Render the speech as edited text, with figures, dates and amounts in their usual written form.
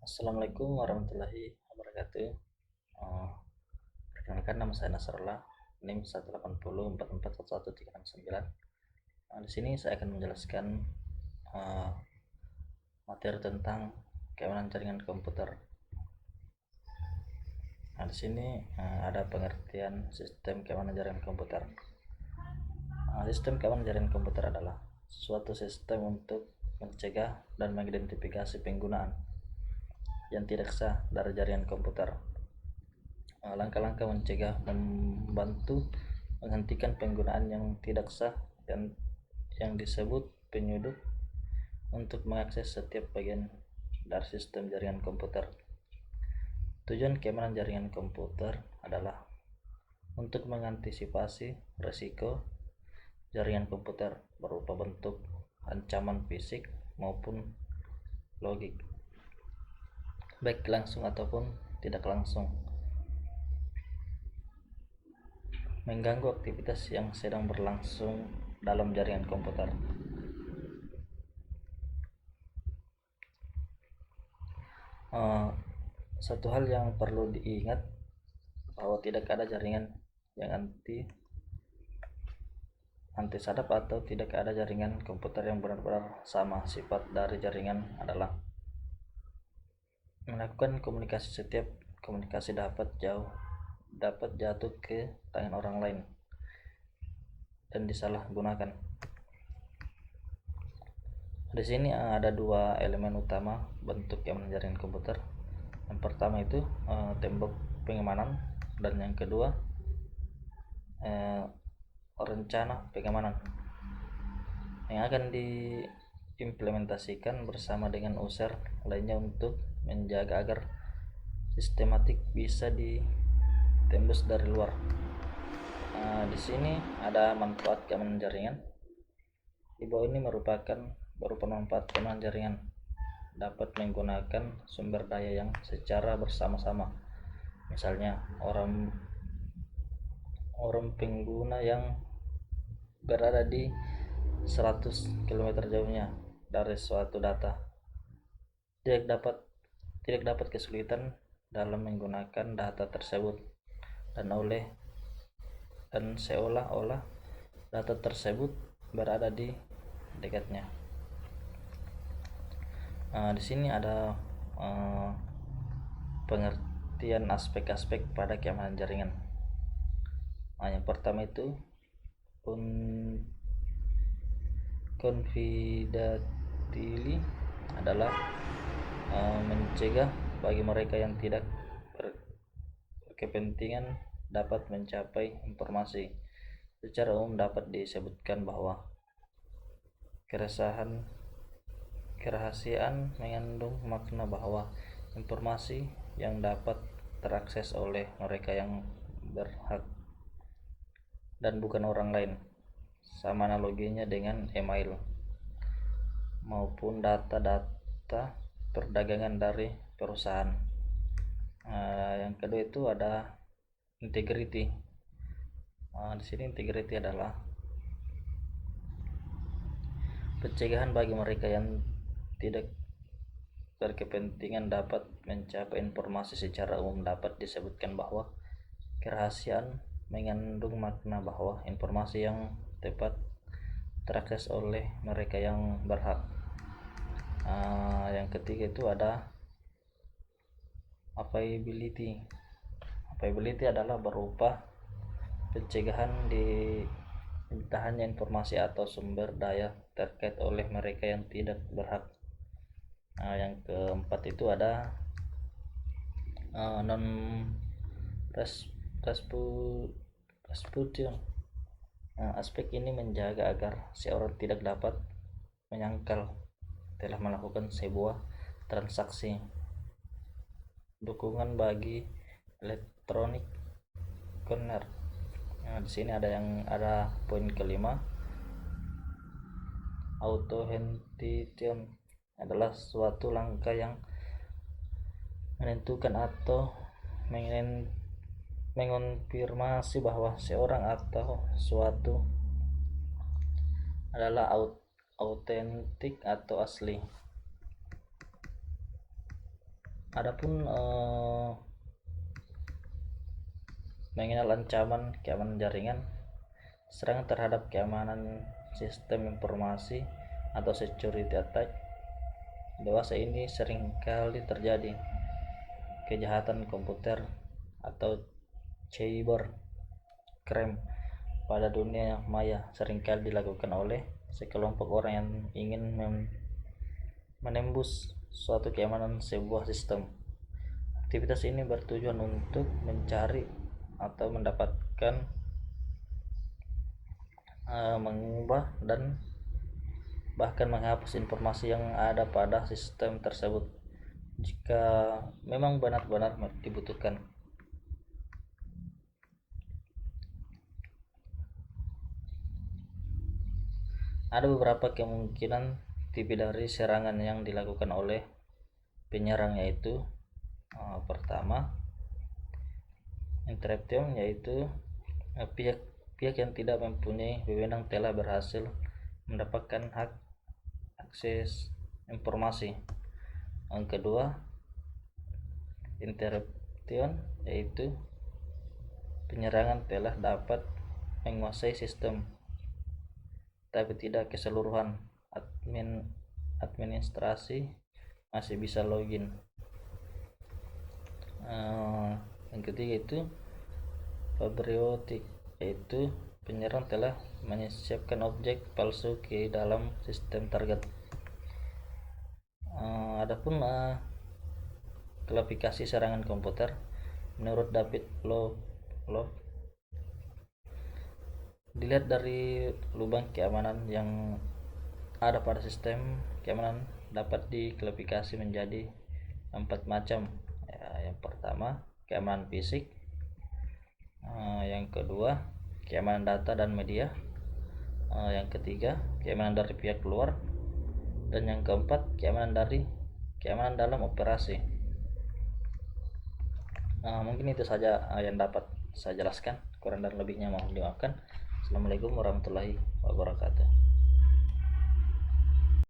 Assalamualaikum warahmatullahi wabarakatuh. Perkenalkan, nama saya Nasrullah, NIM 180441139. Di sini saya akan menjelaskan uh, materi tentang keamanan jaringan komputer. Di sini ada pengertian sistem keamanan jaringan komputer. Sistem keamanan jaringan komputer adalah suatu sistem untuk mencegah dan mengidentifikasi penggunaan yang tidak sah dari jaringan komputer. Langkah-langkah mencegah membantu menghentikan penggunaan yang tidak sah yang disebut penyudup untuk mengakses setiap bagian dari sistem jaringan komputer. Tujuan keamanan jaringan komputer adalah untuk mengantisipasi risiko jaringan komputer berupa bentuk ancaman fisik maupun logik, baik langsung ataupun tidak langsung, mengganggu aktivitas yang sedang berlangsung dalam jaringan komputer. Satu hal yang perlu diingat bahwa tidak ada jaringan yang anti sadap atau tidak ada jaringan komputer yang benar-benar sama. Sifat dari jaringan adalah melakukan komunikasi. Setiap komunikasi dapat jatuh ke tangan orang lain dan disalahgunakan. Di sini ada dua elemen utama bentuk keamanan jaringan komputer. Yang pertama itu tembok pengamanan, dan yang kedua rencana pengamanan yang akan diimplementasikan bersama dengan user lainnya untuk menjaga agar sistematik bisa ditembus dari luar. Di sini ada manfaat keamanan jaringan. Di bawah ini merupakan berupa manfaat keamanan jaringan. Dapat menggunakan sumber daya yang secara bersama-sama. Misalnya orang pengguna yang berada di 100 km jauhnya dari suatu data tidak dapat kesulitan dalam menggunakan data tersebut, dan seolah-olah data tersebut berada di dekatnya. Di sini ada pengertian aspek-aspek pada keamanan jaringan. Yang pertama itu confidentiality adalah mencegah bagi mereka yang tidak berkepentingan dapat mencapai informasi. Secara umum dapat disebutkan bahwa kerahasiaan mengandung makna bahwa informasi yang dapat terakses oleh mereka yang berhak dan bukan orang lain, sama analoginya dengan email maupun data-data perdagangan dari perusahaan. Yang kedua itu ada integrity. Di sini integrity adalah pencegahan bagi mereka yang tidak berkepentingan dapat mencapai informasi. Secara umum dapat disebutkan bahwa kerahasiaan mengandung makna bahwa informasi yang tepat terakses oleh mereka yang berhak. Yang ketiga itu ada availability. Availability adalah berupa pencegahan ditahannya informasi atau sumber daya terkait oleh mereka yang tidak berhak. Yang keempat itu ada non respusion. Aspek ini menjaga agar seorang tidak dapat menyangkal telah melakukan sebuah transaksi. Dukungan bagi electronic corner. Di sini ada poin kelima, authentication adalah suatu langkah yang menentukan atau mengonfirmasi bahwa seorang atau suatu adalah autentik atau asli. Adapun mengenal ancaman keamanan jaringan, serangan terhadap keamanan sistem informasi atau security attack dewasa ini seringkali terjadi. Kejahatan komputer atau cyber crime pada dunia maya seringkali dilakukan oleh sekelompok orang yang ingin menembus suatu keamanan sebuah sistem. Aktivitas ini bertujuan untuk mencari atau mendapatkan, mengubah dan bahkan menghapus informasi yang ada pada sistem tersebut jika memang benar-benar dibutuhkan. Ada beberapa kemungkinan tipe dari serangan yang dilakukan oleh penyerang, yaitu pertama, interruption, yaitu pihak yang tidak mempunyai wewenang telah berhasil mendapatkan hak akses informasi. Yang kedua, interruption, yaitu penyerangan telah dapat menguasai sistem tapi tidak keseluruhan, administrasi masih bisa login. Yang ketiga itu patriotic, yaitu penyerang telah menyiapkan objek palsu ke dalam sistem target. Adapun klasifikasi serangan komputer menurut David Love, dilihat dari lubang keamanan yang ada pada sistem keamanan dapat diklasifikasi menjadi 4 macam. Yang pertama, keamanan fisik. Yang kedua, keamanan data dan media. Yang ketiga, keamanan dari pihak luar. Dan yang keempat, keamanan dalam operasi. Mungkin itu saja yang dapat saya jelaskan, kurang dan lebihnya mohon dimaafkan. Assalamualaikum warahmatullahi wabarakatuh.